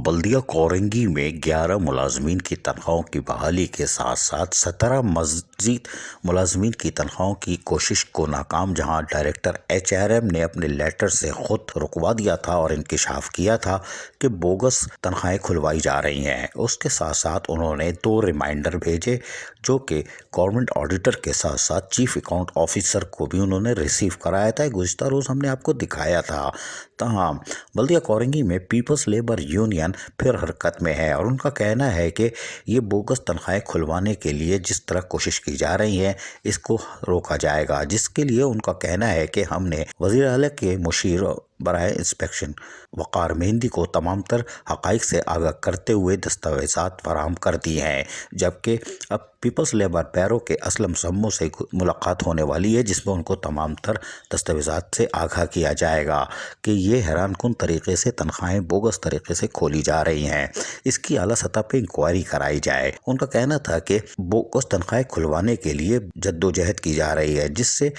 बल्दिया कोरंगी में 11 मुलाजमीन की तनख्वाहों की बहाली के साथ साथ 17 मजीद मुलाजमीन की तनख्वाहों की कोशिश को नाकाम, जहां डायरेक्टर HRM ने अपने लेटर से खुद रुकवा दिया था और इंकशाफ किया था कि बोगस तनख्वाहें खुलवाई जा रही हैं। उसके साथ साथ उन्होंने 2 रिमाइंडर भेजे जो कि गवर्नमेंट ऑडिटर के साथ साथ चीफ अकाउंट ऑफिसर को भी उन्होंने रिसीव कराया था। गुज़िश्ता रोज़ हमने आपको दिखाया था। तमाम बल्दिया कोरंगी में पीपल्स लेबर यूनियन फिर हरकत में है और उनका कहना है कि ये बोगस तनख्वाहें खुलवाने के लिए जिस तरह कोशिश की जा रही है इसको रोका जाएगा, जिसके लिए उनका कहना है कि हमने वज़ीर आला के मुशीर बराए इंस्पेक्शन वक़ार मेहंदी को तमाम तर हक़ाइक़ से आगाह करते हुए दस्तावेज़ात फराहम कर दिए हैं। जबकि अब पीपल्स लेबर बैरो के असलम सम्मो से मुलाकात होने वाली है, जिसमें उनको तमाम तर दस्तावेज़ात से आगाह किया जाएगा कि ये हैरानकुन तरीके से तनख्वाहें बोगस तरीके से खोली जा रही हैं। इसकी आला सतह पर इंक्वायरी कराई जाए। उनका कहना था कि बोगस तनख्वाहें खुलवाने के लिए जद्दोजहद की जा रही है, जिससे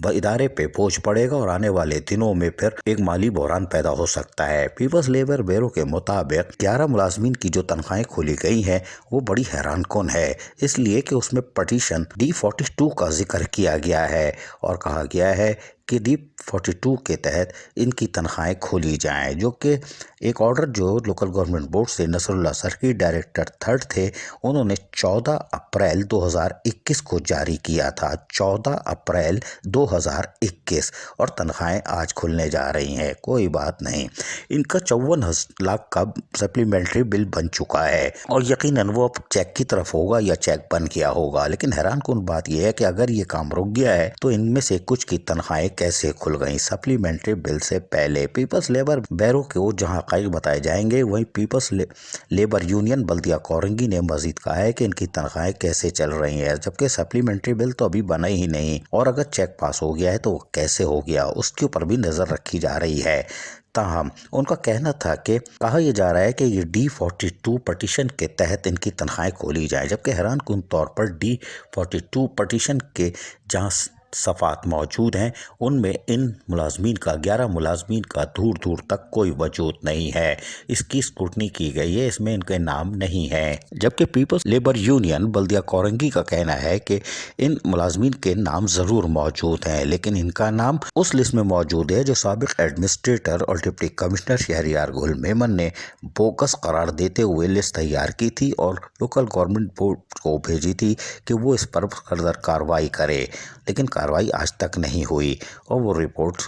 इदारे पे बोझ पड़ेगा और आने वाले दिनों में फिर एक माली बहरान पैदा हो सकता है। पीपल्स लेबर ब्यूरो के मुताबिक 11 मुलाजमीन की जो तनख्वाहें खोली गई हैं वो बड़ी हैरानकुन है, इसलिए कि उसमें पटिशन D42 का जिक्र किया गया है और कहा गया है कि D42 के तहत इनकी तनख्वाहें खोली जाएं, जो कि एक ऑर्डर जो लोकल गवर्नमेंट बोर्ड से नसरुल्लाह सर्किट डायरेक्टर 3rd थे, उन्होंने 14 अप्रैल 2021 को जारी किया था। 14 अप्रैल 2021 और तनख्वाहें आज खुलने जा रही हैं। कोई बात नहीं, इनका 54 लाख का सप्लीमेंट्री बिल बन चुका है और यकीनन वो अब चेक की तरफ होगा या चेक बन गया होगा। लेकिन हैरानकुन बात यह है कि अगर ये काम रुक गया है तो इनमें से कुछ की तनख्वाहें कैसे खुल गई सप्लीमेंट्री बिल से पहले। पीपल्स लेबर बैरो को जहां हक़ाइक़ बताए जाएंगे, वहीं पीपल्स लेबर यूनियन बल्दिया कोरंगी ने मजीद कहा है कि इनकी तनख्वाहें कैसे चल रही हैं, जबकि सप्लीमेंट्री बिल तो अभी बना ही नहीं और अगर चेक पास हो गया है तो कैसे हो गया उसके ऊपर भी नज़र रखी जा रही है। ताहम उनका कहना था कि कहा यह जा रहा है कि ये D42 पटिशन के तहत इनकी तनख्वाहें खोली जाए, जबकि हैरानकुन तौर पर D42 पटिशन के जहाँ सफ़ात मौजूद हैं उनमें इन मुलाजमीन का 11 मुलाजमीन का दूर दूर तक कोई वजूद नहीं है। इसकी स्क्रूटनी की गई है, इसमें इनके नाम नहीं है। जबकि पीपल्स लेबर यूनियन बल्दिया कोरंगी का कहना है कि इन मुलाजमीन के नाम ज़रूर मौजूद हैं, लेकिन इनका नाम उस लिस्ट में मौजूद है जो साबिक एडमिनिस्ट्रेटर और डिप्टी कमिश्नर शहरियार गुल मेमन ने बोगस करार देते हुए लिस्ट तैयार की थी और लोकल गवर्नमेंट बोर्ड को भेजी थी कि वो इस पर फर्दर कार्रवाई करे, लेकिन कार्रवाई आज तक नहीं हुई और वो रिपोर्ट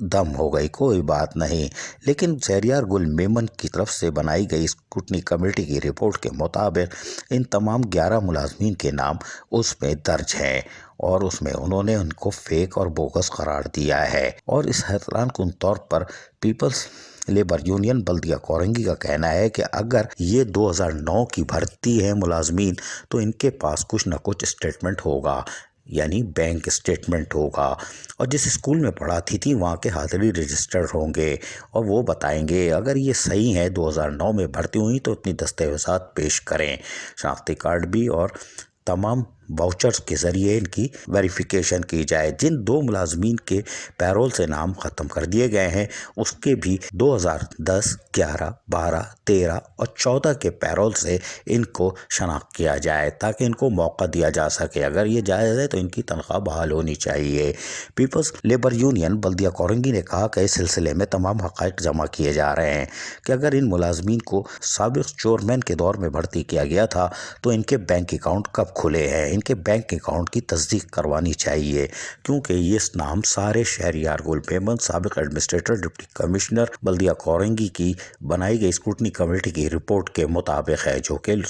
दम हो गई। कोई बात नहीं, लेकिन शहरियार गुल मेमन की तरफ से बनाई गई स्क्रूटनी कमेटी की रिपोर्ट के मुताबिक इन तमाम 11 मुलाजमीन के नाम उसमें दर्ज हैं और उसमें उन्होंने उनको फेक और बोगस करार दिया है। और इस हैरानकुन तौर पर पीपल्स लेबर यूनियन बल्दिया कोरंगी का कहना है कि अगर ये 2009 की भर्ती है मुलाजमीन तो इनके पास कुछ न कुछ स्टेटमेंट होगा, यानी बैंक स्टेटमेंट होगा और जिस स्कूल में पढ़ाती थी वहाँ के हाजिरी रजिस्टर्ड होंगे और वो बताएंगे अगर ये सही है 2009 में भर्ती हुई तो इतनी दस्तावेज़ात पेश करें, शनाख्ती कार्ड भी और तमाम वाउचर्स के ज़रिए इनकी वेरिफिकेशन की जाए। जिन 2 मुलाजमीन के पैरोल से नाम ख़त्म कर दिए गए हैं उसके भी 2010, 11, 12, 13 और 14 के पैरोल से इनको शनाख्त किया जाए ताकि इनको मौका दिया जा सके। अगर ये जायज़ है तो इनकी तनख्वाह बहाल होनी चाहिए। पीपल्स लेबर यूनियन बल्दिया कोरंगी ने कहा कि इस सिलसिले में तमाम हक़ाइक़ जमा किए जा रहे हैं कि अगर इन मुलाजमीन को साबिक चोरमैन के दौर में भर्ती किया गया था तो इनके बैंक अकाउंट कब खुले हैं, इनके बैंक अकाउंट की तस्दीक करवानी चाहिए, क्योंकि ये नाम सारे शहरियार गुल मेमन, साबिक एडमिनिस्ट्रेटर, डिप्टी कमिश्नर बल्दिया कोरंगी की बनाई गई स्क्रूटनी कमेटी की रिपोर्ट के मुताबिक है, जो कि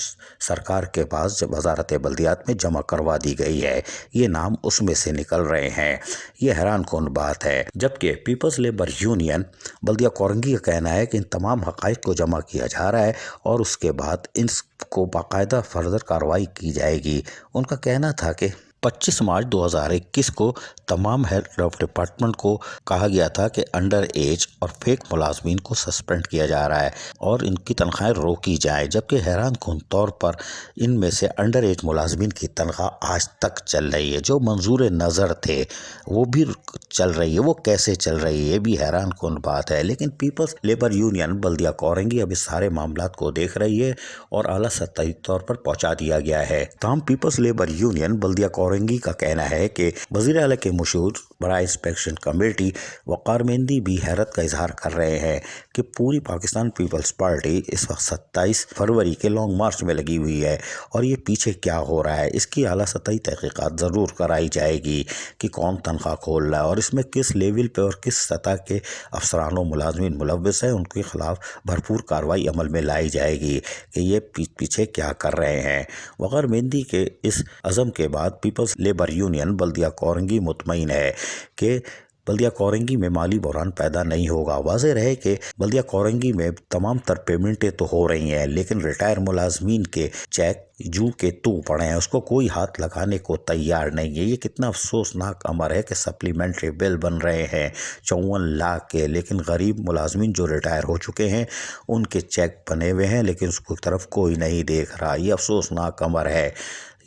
सरकार के पास वजारत बल्दियात में जमा करवा दी गई है। ये नाम उसमें से निकल रहे हैं। ये हैरानकुन बात है। जबकि पीपल्स लेबर यूनियन बल्दिया कोरंगी का कहना है कि इन तमाम हक़ाइक़ को जमा किया जा रहा है और उसके बाद इन को बाकायदा फर्दर कार्रवाई की जाएगी। उनका कहना था कि 25 मार्च 2021 को तमाम हेड ऑफ डिपार्टमेंट को कहा गया था कि अंडर एज और फेक मुलाजमीन को सस्पेंड किया जा रहा है और इनकी तनख्वाहें रोकी जाए, जबकि हैरान कुन तौर पर इनमें से अंडर एज मुलाजमीन की तनख्वाह आज तक चल रही है। जो मंजूर नज़र थे वो भी चल रही है। वो कैसे चल रही है, ये भी हैरान कुन बात है। लेकिन पीपल्स लेबर यूनियन बल्दिया कोरंगी अब इस सारे मामलात को देख रही है और आला सतही तौर पर पहुंचा दिया गया है। तमाम पीपल्स लेबर यूनियन बल्दिया कोरंगी का कहना है कि वज़ीर आला के मशहूर बराए इंस्पेक्शन कमेटी वक़ार मेहंदी भी हैरत का इजहार कर रहे हैं कि पूरी पाकिस्तान पीपल्स पार्टी इस वक्त 27 फरवरी के लॉन्ग मार्च में लगी हुई है और ये पीछे क्या हो रहा है, इसकी आला सतही तहकीकात ज़रूर कराई जाएगी कि कौन तनख्वाह खोल रहा है और इसमें किस लेवल पे और किस सतह के अफसरान व मुलाजमीन मुलव्वस हैं। उनके खिलाफ भरपूर कार्रवाई अमल में लाई जाएगी कि ये पीछे क्या कर रहे हैं। वक़ार मेहंदी के इस अज़म के बाद पीपल्स लेबर यूनियन बल्दिया कोरंगी मुतमईन है कि बल्दिया कोरंगी में माली बहरान पैदा नहीं होगा। वाज़ेह रहे कि बल्दिया कोरंगी में तमाम तर पेमेंटें तो हो रही हैं, लेकिन रिटायर मुलाजमीन के चेक जू के तू पड़े हैं, उसको कोई हाथ लगाने को तैयार नहीं है। ये कितना अफसोसनाक अमर है कि सप्लीमेंट्री बिल बन रहे हैं 54 लाख के, लेकिन गरीब मुलाजमीन जो रिटायर हो चुके हैं उनके चेक बने हुए हैं, लेकिन उसकी तरफ कोई नहीं देख रहा। ये अफसोसनाक अमर है,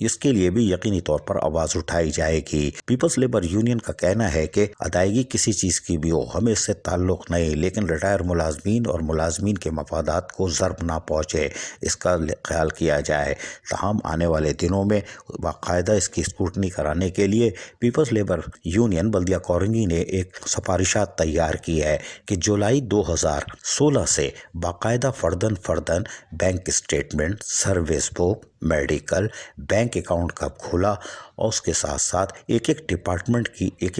इसके लिए भी यकीनी तौर पर आवाज़ उठाई जाएगी। पीपल्स लेबर यूनियन का कहना है कि अदायगी किसी चीज़ की भी हो, हमें इससे ताल्लुक़ नहीं, लेकिन रिटायर मुलाजमीन और मुलाजमीन के मफादात को ज़र्ब ना पहुँचे, इसका ख्याल किया जाए। तमाम आने वाले दिनों में बाकायदा इसकी स्क्रूटनी कराने के लिए पीपल्स लेबर यूनियन बल्दिया कोरंगी ने एक सिफारिशात तैयार की है कि जुलाई 2016 से बाकायदा फ़र्दन bank statement, service book, medical, bank account कब खुला और उसके साथ साथ एक एक डिपार्टमेंट की एक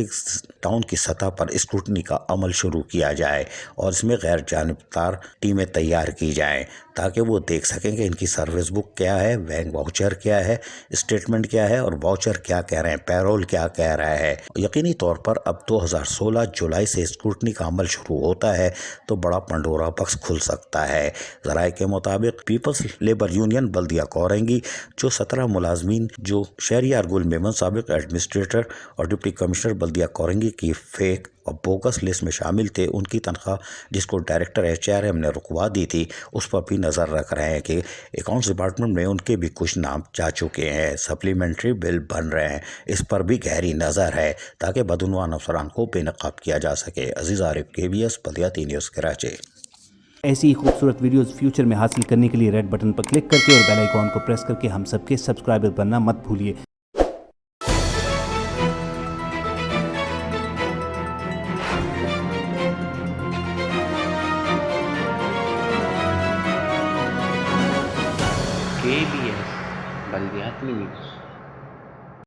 टाउन की सतह पर स्क्रूटनी का अमल शुरू किया जाए और इसमें गैर जानिबदार टीमें तैयार की जाएं ताकि वो देख सकें कि इनकी सर्विस बुक क्या है, बैंक वाउचर क्या है, स्टेटमेंट क्या है और वाउचर क्या कह रहे हैं, पैरोल क्या कह रहा है। यकीनी तौर पर अब 2016 जुलाई से स्क्रूटनी का अमल शुरू होता है तो बड़ा पंडोरा बक्स खुल सकता है। ज़राए के मुताबिक पीपल्स लेबर यूनियन बल्दिया कोरंगी जो 17 मुलाजमीन जो शहरियार गुल मेमन साबिक एडमिनिस्ट्रेटर और डिप्टी कमिश्नर बल्दिया कोरंगी की फेक और बोगस लिस्ट में शामिल थे, उनकी तनख्वाह जिसको डायरेक्टर HRM ने रुकवा दी थी उस पर भी नज़र रख रहे हैं कि अकाउंट्स डिपार्टमेंट में उनके भी कुछ नाम जा चुके हैं। सप्लीमेंट्री बिल बन रहे हैं, इस पर भी गहरी नज़र है ताकि बदउनवान अफसरान को बेनकाब किया जा सके। अजीज़ आरिफ, KBS बल्दिया न्यूज़ कराची। ऐसी ही खूबसूरत वीडियोस फ्यूचर में हासिल करने के लिए रेड बटन पर क्लिक करके और बेल आइकॉन को प्रेस करके हम सबके सब्सक्राइबर बनना मत भूलिए। KBS बल्दियात न्यूज़।